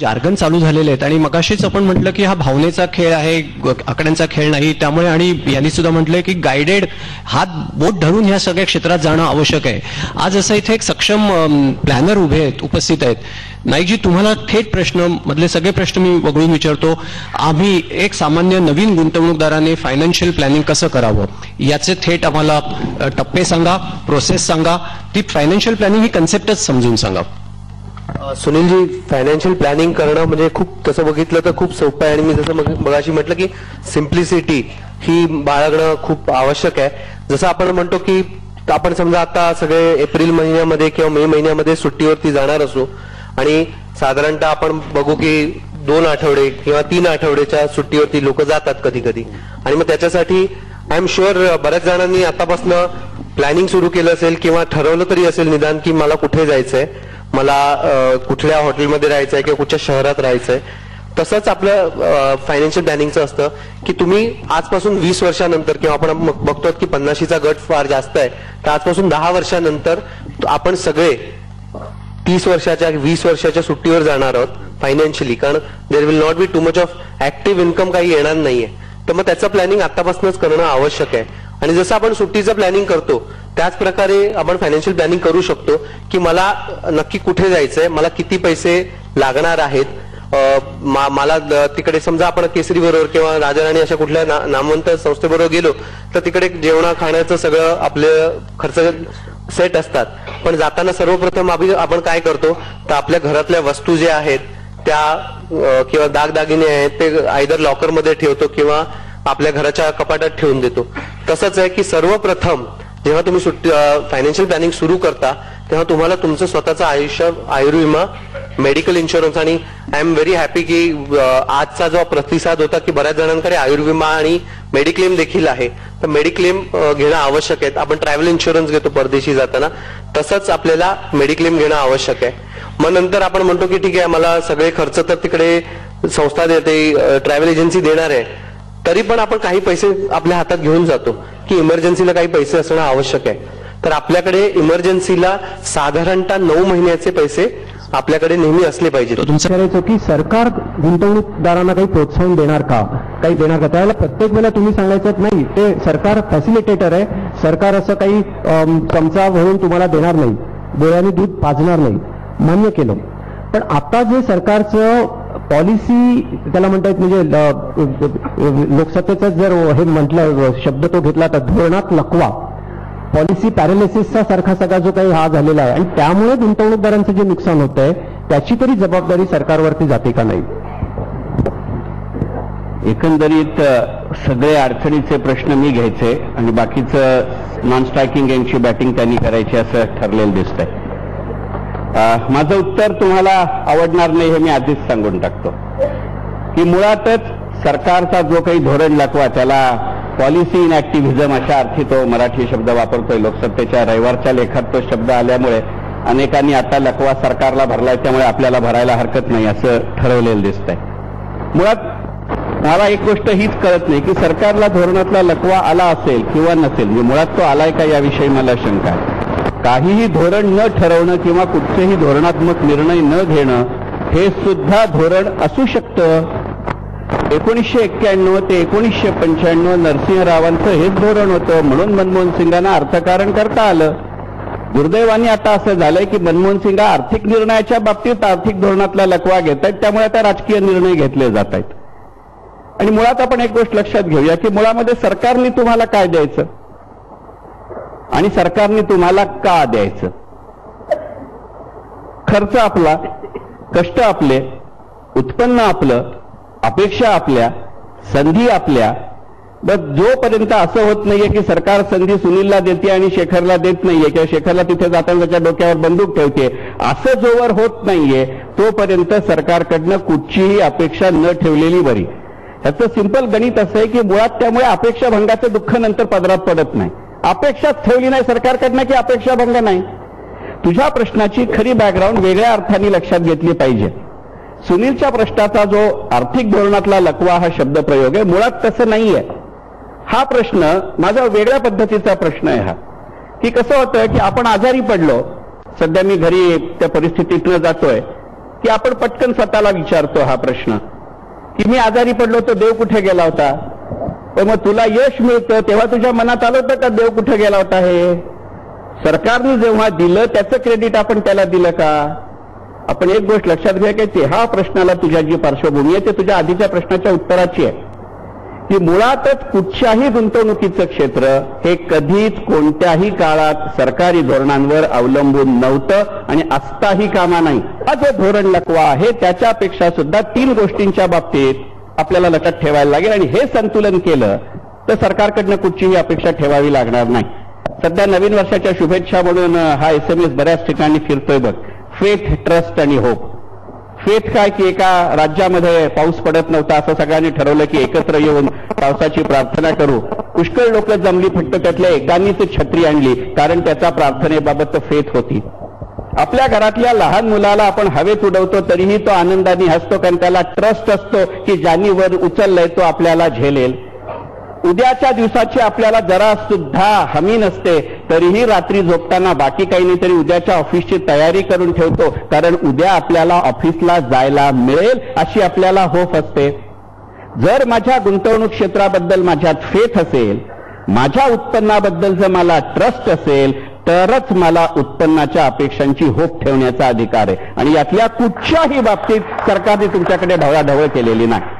Jargon चालू झालेले आहेत आणि मगाशीच आपण म्हटलं की हा भावनेचा खेळ आहे, आकड्यांचा खेळ नाही. त्यामुळे आणि यांनी सुद्धा म्हटलंय की गायडेड हात बोट धरून ह्या सगळ्या क्षेत्रात जाणं आवश्यक आहे. आज असं इथे एक सक्षम प्लॅनर उभे आहेत, उपस्थित आहेत. नाईकजी, तुम्हाला थेट प्रश्न मधले सगळे प्रश्न मी वगळून विचारतो. आम्ही एक सामान्य नवीन गुंतवणूकदाराने फायनान्शियल प्लॅनिंग कसं करावं याचे थेट आम्हाला टप्पे सांगा, प्रोसेस सांगा. ती फायनान्शियल प्लॅनिंग ही कन्सेप्टच समजून सांगा. सुनीलजी, फायनान्शियल प्लॅनिंग करणं म्हणजे खूप तसं बघितलं तर खूप सोपं आहे आणि मी जसं मगाशी म्हटलं की सिम्प्लिसिटी ही बाळगणं खूप आवश्यक आहे. जसं आपण म्हणतो की आपण समजा आता सगळे एप्रिल महिन्यामध्ये किंवा मे महिन्यामध्ये सुट्टीवरती जाणार असू आणि साधारणतः आपण बघू की 2 आठवडे किंवा 3 आठवड्याच्या सुट्टीवरती लोक जातात कधी कधी आणि मग त्याच्यासाठी आय एम शुअर बऱ्याच जणांनी आतापासून प्लॅनिंग सुरू केलं असेल किंवा ठरवलं तरी असेल निदान की मला कुठे जायचंय, मला कुठल्या हॉटेलमध्ये राहायचंय किंवा कुठच्या शहरात राहायचंय. तसंच आपलं फायनान्शियल प्लॅनिंगचं असतं की तुम्ही आजपासून 20 वर्षानंतर किंवा आपण बघतो की 50शीचा गट फार जास्त आहे तर आजपासून 10 वर्षानंतर आपण सगळे 30 वर्षाच्या 20 वर्षाच्या सुट्टीवर जाणार आहोत फायनान्शियली, कारण there will not be too much of active income काही येणार नाहीये. तर मग त्याचं प्लॅनिंग आतापासूनच करणं आवश्यक आहे. आणि जसं आपण सुट्टीचं प्लॅनिंग करतो त्याच प्रकारे आपण फायनान्शियल प्लॅनिंग करू शकतो की मला नक्की कुठे जायचंय, मला किती पैसे लागणार आहेत, मला तिकडे समजा आपण केसरी बरोबर किंवा राजाराणी अशा कुठल्या नामवंत संस्थेबरोबर गेलो तर तिकडे जेवणा खाण्याचं सगळं आपले खर्च सेट असतात. पण जाताना सर्वप्रथम आपण काय करतो तर आपल्या घरातल्या वस्तू ज्या आहेत त्या किंवा दागदागिने आहेत ते आयदर लॉकरमध्ये ठेवतो किंवा आपल्या घराच्या कपाटात ठेवून देतो. तसंच आहे की सर्वप्रथम जेव्हा तुम्ही फायनान्शियल प्लॅनिंग सुरू करता तेव्हा तुम्हाला तुमचं स्वतःचं आयुर्विमा, मेडिकल इन्शुरन्स आणि आय एम व्हेरी हॅपी की आजचा जो प्रतिसाद होता की बऱ्याच जणांकडे आयुर्विमा आणि मेडिक्लेम देखील आहे, तर मेडिक्लेम घेणं आवश्यक आहे. आपण ट्रॅव्हल इन्शुरन्स घेतो परदेशी जाताना, तसंच आपल्याला मेडिक्लेम घेणं आवश्यक आहे. मग नंतर आपण म्हणतो की ठीक आहे मला सगळे खर्च तर तिकडे संस्था देते, ट्रॅव्हल एजन्सी देणार आहे, तरी पण आपण काही पैसे आपल्या हातात घेऊन जातो की इमर्जन्सीला काही पैसे असणं आवश्यक आहे. तर आपल्याकडे इमर्जन्सीला साधारणतः 9 महिन्याचे पैसे आपल्याकडे नेहमी असले पाहिजेत. तुमचं करायचं की सरकार गुंतवणूकदारांना काही प्रोत्साहन देणार का, काही देणार का? त्यावेळेला प्रत्येक वेळेला तुम्ही सांगायचं नाही, ते सरकार फॅसिलिटेटर आहे, सरकार असं काही चमचा म्हणून तुम्हाला देणार नाही, डोळ्याने दूध पाजणार नाही, मान्य केलं. पण आता जे सरकारचं पॉलिसी त्याला म्हणतात म्हणजे लोकसत्तेचा जर हे म्हटलं शब्द तो घेतला तर धोरणात लकवा, पॉलिसी पॅरालिसिसचा सारखा सगळा जो काही हा झालेला आहे आणि त्यामुळे गुंतवणूकदारांचं जे नुकसान होत आहे त्याची तरी जबाबदारी सरकारवरती जाते का नाही? एकंदरीत सगळे अडचणीचे प्रश्न मी घ्यायचे आणि बाकीचं नॉन स्ट्रायकिंग यांची बॅटिंग त्यांनी करायची असं ठरलेलं दिसतंय. माझं उत्तर तुम्हाला आवडणार नाही हे मी आधीच सांगून टाकतो की मुळातच सरकारचा जो काही धोरण लकवा त्याला पॉलिसी इन ऍक्टिव्हिझम अशा अर्थी तो मराठी शब्द वापरतोय. लोकसत्तेच्या रविवारच्या लेखात तो शब्द आल्यामुळे अनेकांनी आता लकवा सरकारला भरलाय, त्यामुळे आपल्याला भरायला हरकत नाही असं ठरवलेलं दिसतंय. मुळात मला एक गोष्ट हीच कळत नाही की सरकारला धोरणातला लकवा आला असेल किंवा नसेल, म्हणजे मुळात तो आलाय का याविषयी मला शंका आहे. काहीही धोरण न ठरवणं किंवा कुठचेही धोरणात्मक निर्णय न घेणं हे सुद्धा धोरण असू शकतं. 1991 ते 1995 नरसिंहरावांचं हेच धोरण होतं, म्हणून मनमोहन सिंगांना अर्थकारण करता आलं. दुर्दैवाने आता असं झालंय की मनमोहन सिंग आर्थिक निर्णयाच्या बाबतीत आर्थिक धोरणातला लकवा घेत आहेत, त्यामुळे आता राजकीय निर्णय घेतले जात आहेत. आणि मुळात आपण एक गोष्ट लक्षात घेऊया की मुळामध्ये सरकारने तुम्हाला काय द्यायचं आणि सरकारने तुम्हाला का द्यायचं. खर्च आपला, कष्ट आपले, उत्पन्न आपलं, अपेक्षा आपल्या, संधी आपल्या. बस जोपर्यंत असं होत नाहीये की सरकार संधी सुनीलला देते आणि शेखरला देत नाहीये किंवा शेखरला तिथे जाताना त्याच्या डोक्यावर बंदूक ठेवते, असं जोवर होत नाहीये तोपर्यंत सरकारकडनं कुठचीही अपेक्षा न ठेवलेली बरी. ह्याचं सिंपल गणित असं आहे की मुळात त्यामुळे अपेक्षा भंगाचं दुःख नंतर पदरात पडत नाही. अपेक्षाच ठेवली नाही सरकारकडनं की अपेक्षा भंग नाही. तुझ्या प्रश्नाची खरी बॅकग्राऊंड वेगळ्या अर्थाने लक्षात घेतली पाहिजे. सुनीलच्या प्रश्नाचा जो आर्थिक धोरणातला लकवा हा शब्दप्रयोग आहे, मुळात तसं नाहीये. हा प्रश्न माझा वेगळ्या पद्धतीचा प्रश्न आहे हा, की कसं होतं की आपण आजारी पडलो, सध्या मी घरी त्या परिस्थितीतनं जातोय की आपण पटकन स्वतःला विचारतो हा प्रश्न की मी आजारी पडलो तर देव कुठे गेला होता? पण मग तुला यश मिळतं तेव्हा तुझ्या मनात आलं होतं का देव कुठे गेला होता? हे सरकारने जेव्हा दिलं त्याचं क्रेडिट आपण त्याला दिलं का? आपण एक गोष्ट लक्षात घ्या की हा प्रश्नाला तुझ्या जी पार्श्वभूमी आहे ते तुझ्या आधीच्या प्रश्नाच्या उत्तराची आहे की मुळातच कुठच्याही गुंतवणुकीचं क्षेत्र हे कधीच कोणत्याही काळात सरकारी धोरणांवर अवलंबून नव्हतं आणि असताही कामा नाही. हा जो धोरण लकवा आहे त्याच्यापेक्षा सुद्धा 3 गोष्टींच्या बाबतीत आपल्याला लक्षात ठेवायला लागेल आणि हे संतुलन केलं तर सरकारकडनं कुठचीही अपेक्षा ठेवावी लागणार नाही. सध्या नवीन वर्षाच्या शुभेच्छा म्हणून हा SMS बऱ्याच ठिकाणी फिरतोय बघ. फेथ, ट्रस्ट आणि होप. फेथ काय की एका राज्यामध्ये पाऊस पडत नव्हता असं सगळ्यांनी ठरवलं की एकत्र येऊन पावसाची प्रार्थना करू. पुष्कळ लोक जमली, फक्त त्यातल्या एकांनीच छत्री आणली कारण त्याचा प्रार्थनेबाबत फेथ होती. आपल्या घरातल्या लहान मुलाला आपण हवेत उडवतो तरीही तो आनंदाने हसतो कारण त्याला ट्रस्ट असतो की ज्यांनी वर उचललंय तो आपल्याला झेलेल. उद्याच्या दिवसाची आपल्याला जरा सुद्धा हमी नसते तरीही रात्री झोपताना बाकी काही नाही तरी उद्याच्या ऑफिसची तयारी करून ठेवतो कारण उद्या आपल्याला ऑफिसला जायला मिळेल अशी आपल्याला होप असते. जर माझ्या गुंतवणूक क्षेत्राबद्दल माझ्यात फेथ असेल, माझ्या उत्पन्नाबद्दल जर मला ट्रस्ट असेल तरच मला उत्पन्नाच्या अपेक्षांची होप ठेवण्याचा अधिकार आहे आणि यातल्या कुठच्याही बाबतीत सरकारने तुमच्याकडे ढवळाढवळ केलेली नाही.